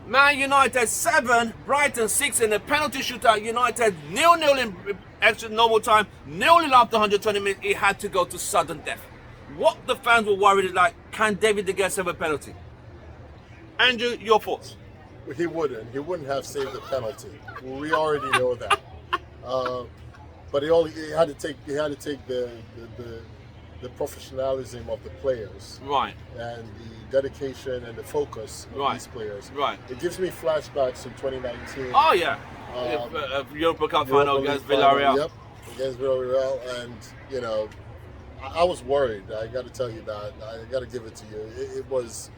Man United 7, Brighton 6 in the penalty shootout. United 0-0 in extra normal time, 0-0 after 120 minutes. It had to go to sudden death. What the fans were worried like, can David De Gea save a penalty? Andrew, your thoughts? He wouldn't. He wouldn't have saved the penalty. We already know that. But he had to take the professionalism of the players, Right, and the dedication and the focus of Right. these players. right. It gives me flashbacks to 2019. Oh yeah, Europa Cup final Europa against League final, Villarreal. Yep, against Villarreal, and you know, I was worried. I got to tell you that. I got to give it to you. It was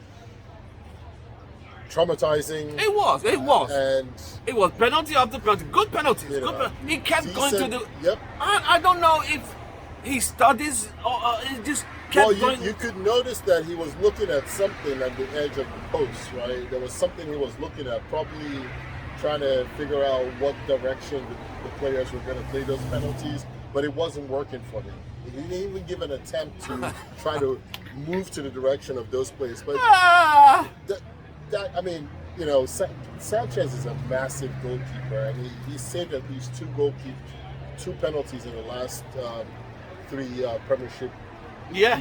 traumatizing. It was. And It was penalty after penalty. Good penalties. You know, He kept going to the. Yep. I don't know if he studies or he just kept Well, going. you could notice that he was looking at something at the edge of the post, right? There was something he was looking at, probably trying to figure out what direction the players were going to play those penalties, but it wasn't working for him. He didn't even give an attempt to try to move to the direction of those players. But I mean, you know, Sanchez is a massive goalkeeper, and he saved at least two penalties in the last 3 Premiership. Yeah.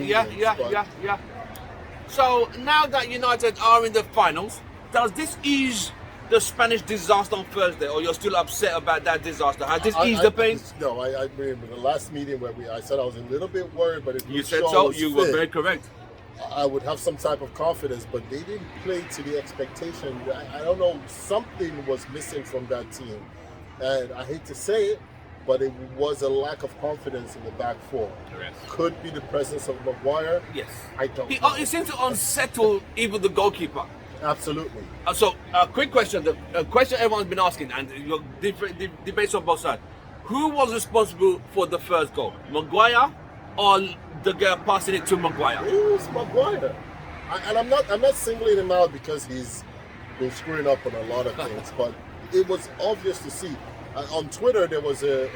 So now that United are in the finals, does this ease the Spanish disaster on Thursday, or you're still upset about that disaster? Has this eased the pain? No, I agree. In the last meeting where I said I was a little bit worried, but if You said so. You were very correct. I would have some type of confidence, but they didn't play to the expectation. I don't know, something was missing from that team, and I hate to say it, but it was a lack of confidence in the back four. Yes. Could be the presence of Maguire. Yes. I don't know. He seems to unsettle even the goalkeeper. Absolutely. So, quick question. The question everyone's been asking, and your debates on both sides. Who was responsible for the first goal? Maguire or the guy passing it to Maguire? It was Maguire. And I'm not singling him out because he's been screwing up on a lot of things, but it was obvious to see. On Twitter, there was a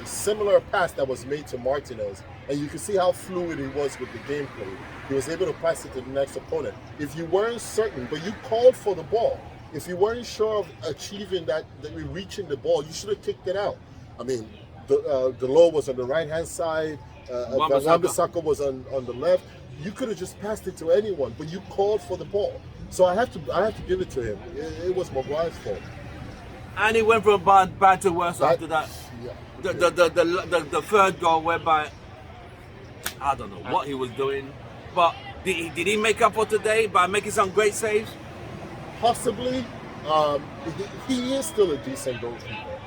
similar pass that was made to Martinez, and you could see how fluid he was with the gameplay. He was able to pass it to the next opponent. If you weren't certain, but you called for the ball, if you weren't sure of achieving that reaching the ball, you should have kicked it out. I mean, Delo was on the right-hand side, Wan-Bissaka was on the left. You could have just passed it to anyone, but you called for the ball. So I have to give it to him. It was Maguire's fault. And he went from bad to worse after that. Yeah. The third goal, whereby I don't know what he was doing, but did he make up for today by making some great saves? Possibly. He is still a decent goalkeeper.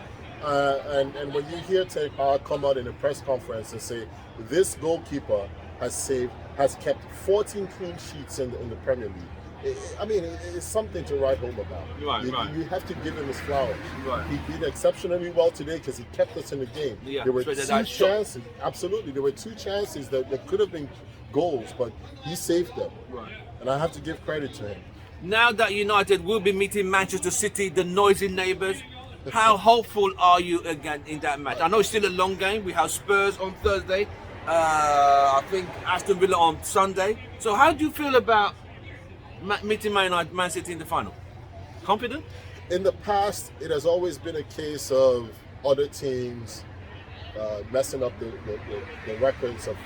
And when you hear Ten Hag come out in a press conference and say this goalkeeper has kept 14 clean sheets in the Premier League. I mean, it's something to write home about. Right. You have to give him his flowers. Right. He did exceptionally well today because he kept us in the game. Yeah, there were so two that chances. Absolutely, there were 2 chances that could have been goals, but he saved them. Right. And I have to give credit to him. Now that United will be meeting Manchester City, the noisy neighbours, how hopeful are you again in that match? I know it's still a long game. We have Spurs on Thursday. I think Aston Villa on Sunday. So how do you feel about meeting Man City in the final? Confident? In the past, it has always been a case of other teams messing up the records of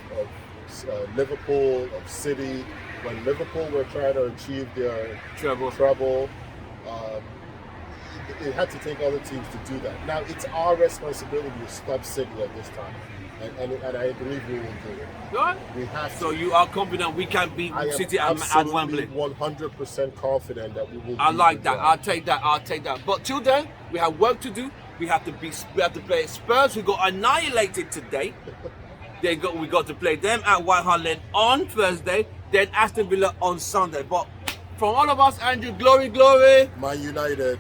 Liverpool, of City. When Liverpool were trying to achieve their treble, it had to take other teams to do that. Now, it's our responsibility to stop City at this time. And I believe we will do it. Right. We have to. So you are confident we can beat City at Wembley? 100% confident that we will. I like that. I'll take that. But till then, we have work to do. We have to play Spurs, who got annihilated today. We got to play them at White Hart Lane on Thursday. Then Aston Villa on Sunday. But from all of us, Andrew, glory. Man United.